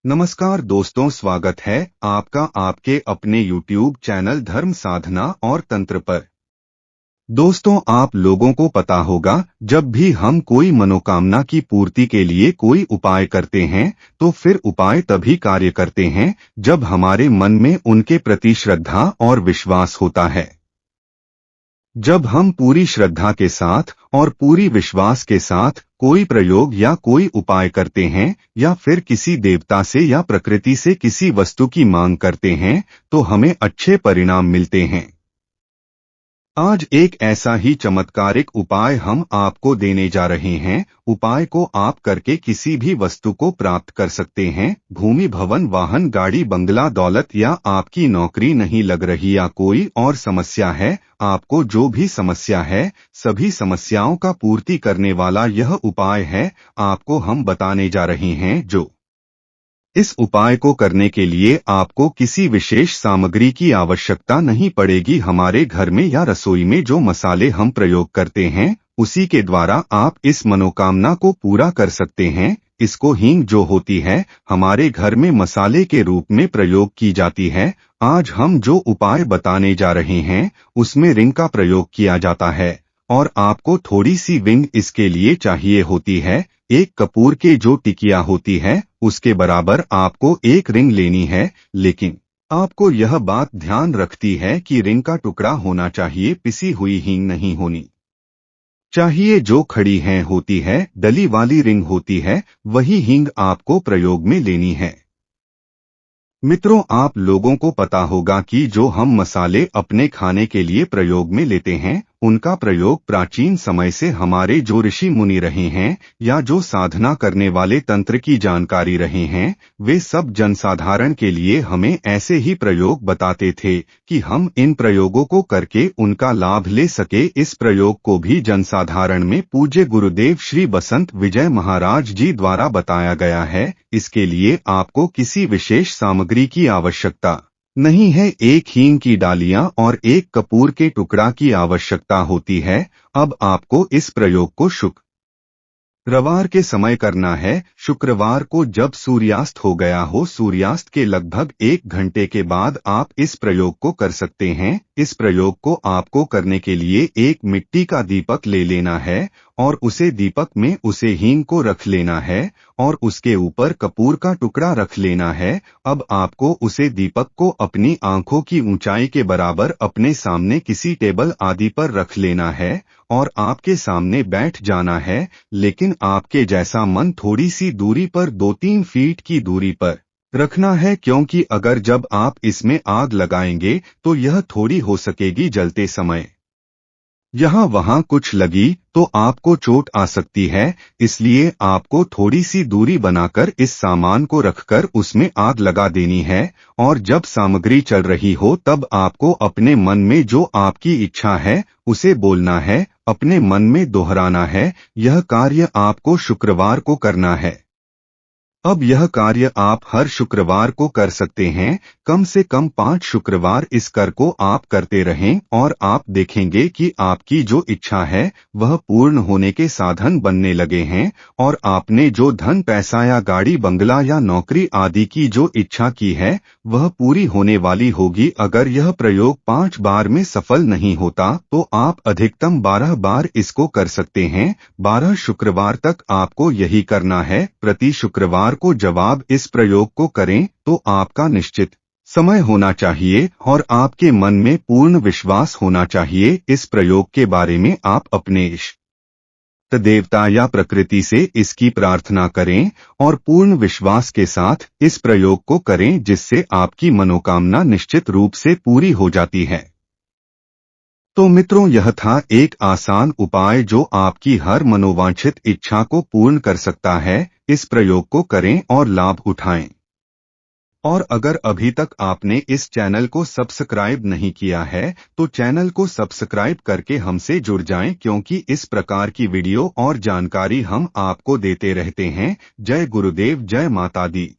नमस्कार दोस्तों, स्वागत है आपका आपके अपने YouTube चैनल धर्म साधना और तंत्र पर। दोस्तों, आप लोगों को पता होगा, जब भी हम कोई मनोकामना की पूर्ति के लिए कोई उपाय करते हैं तो फिर उपाय तभी कार्य करते हैं जब हमारे मन में उनके प्रति श्रद्धा और विश्वास होता है। जब हम पूरी श्रद्धा के साथ और पूरी विश्वास के साथ कोई प्रयोग या कोई उपाय करते हैं या फिर किसी देवता से या प्रकृति से किसी वस्तु की मांग करते हैं तो हमें अच्छे परिणाम मिलते हैं। आज एक ऐसा ही चमत्कारिक उपाय हम आपको देने जा रहे हैं। उपाय को आप करके किसी भी वस्तु को प्राप्त कर सकते हैं। भूमि, भवन, वाहन, गाड़ी, बंगला, दौलत या आपकी नौकरी नहीं लग रही या कोई और समस्या है, आपको जो भी समस्या है सभी समस्याओं का पूर्ति करने वाला यह उपाय है आपको हम बताने जा रहे हैं। जो इस उपाय को करने के लिए आपको किसी विशेष सामग्री की आवश्यकता नहीं पड़ेगी। हमारे घर में या रसोई में जो मसाले हम प्रयोग करते हैं उसी के द्वारा आप इस मनोकामना को पूरा कर सकते हैं। इसको हींग जो होती है हमारे घर में मसाले के रूप में प्रयोग की जाती है। आज हम जो उपाय बताने जा रहे हैं उसमें रिंग का प्रयोग किया जाता है और आपको थोड़ी सी विंग इसके लिए चाहिए होती है। एक कपूर के जो टिकिया होती है उसके बराबर आपको एक रिंग लेनी है, लेकिन आपको यह बात ध्यान रखती है कि रिंग का टुकड़ा होना चाहिए, पिसी हुई हींग नहीं होनी चाहिए। जो खड़ी है होती है, डली वाली रिंग होती है, वही हींग आपको प्रयोग में लेनी है। मित्रों, आप लोगों को पता होगा कि जो हम मसाले अपने खाने के लिए प्रयोग में लेते हैं उनका प्रयोग प्राचीन समय से हमारे जो ऋषि मुनि रहे हैं या जो साधना करने वाले तंत्र की जानकारी रहे हैं वे सब जनसाधारण के लिए हमें ऐसे ही प्रयोग बताते थे कि हम इन प्रयोगों को करके उनका लाभ ले सके। इस प्रयोग को भी जनसाधारण में पूज्य गुरुदेव श्री बसंत विजय महाराज जी द्वारा बताया गया है। इसके लिए आपको किसी विशेष सामग्री की आवश्यकता नहीं है। एक हींग की डालियां और एक कपूर के टुकड़ा की आवश्यकता होती है। अब आपको इस प्रयोग को शुक्रवार के समय करना है। शुक्रवार को जब सूर्यास्त हो गया हो, सूर्यास्त के लगभग 1 घंटे के बाद आप इस प्रयोग को कर सकते हैं। इस प्रयोग को आपको करने के लिए एक मिट्टी का दीपक ले लेना है और उसे दीपक में उसे हींग को रख लेना है और उसके ऊपर कपूर का टुकड़ा रख लेना है। अब आपको उसे दीपक को अपनी आंखों की ऊंचाई के बराबर अपने सामने किसी टेबल आदि पर रख लेना है और आपके सामने बैठ जाना है, लेकिन आपके जैसा मन थोड़ी सी दूरी पर 2-3 फीट की दूरी पर रखना है, क्योंकि अगर जब आप इसमें आग लगाएंगे तो यह थोड़ी हो सकेगी जलते समय यहाँ वहाँ कुछ लगी तो आपको चोट आ सकती है। इसलिए आपको थोड़ी सी दूरी बनाकर इस सामान को रखकर उसमें आग लगा देनी है और जब सामग्री चल रही हो तब आपको अपने मन में जो आपकी इच्छा है उसे बोलना है, अपने मन में दोहराना है। यह कार्य आपको शुक्रवार को करना है। अब यह कार्य आप हर शुक्रवार को कर सकते हैं। कम से कम 5 शुक्रवार इस कर को आप करते रहें और आप देखेंगे कि आपकी जो इच्छा है वह पूर्ण होने के साधन बनने लगे हैं और आपने जो धन, पैसा या गाड़ी, बंगला या नौकरी आदि की जो इच्छा की है वह पूरी होने वाली होगी। अगर यह प्रयोग 5 बार में सफल नहीं होता तो आप अधिकतम 12 बार इसको कर सकते हैं। 12 शुक्रवार तक आपको यही करना है। प्रति शुक्रवार को जवाब इस प्रयोग को करें तो आपका निश्चित समय होना चाहिए और आपके मन में पूर्ण विश्वास होना चाहिए। इस प्रयोग के बारे में आप अपने इष्ट देवता या प्रकृति से इसकी प्रार्थना करें और पूर्ण विश्वास के साथ इस प्रयोग को करें, जिससे आपकी मनोकामना निश्चित रूप से पूरी हो जाती है। तो मित्रों, यह था एक आसान उपाय जो आपकी हर मनोवांछित इच्छा को पूर्ण कर सकता है। इस प्रयोग को करें और लाभ उठाएं। और अगर अभी तक आपने इस चैनल को सब्सक्राइब नहीं किया है तो चैनल को सब्सक्राइब करके हमसे जुड़ जाएं, क्योंकि इस प्रकार की वीडियो और जानकारी हम आपको देते रहते हैं। जय गुरुदेव, जय माता दी।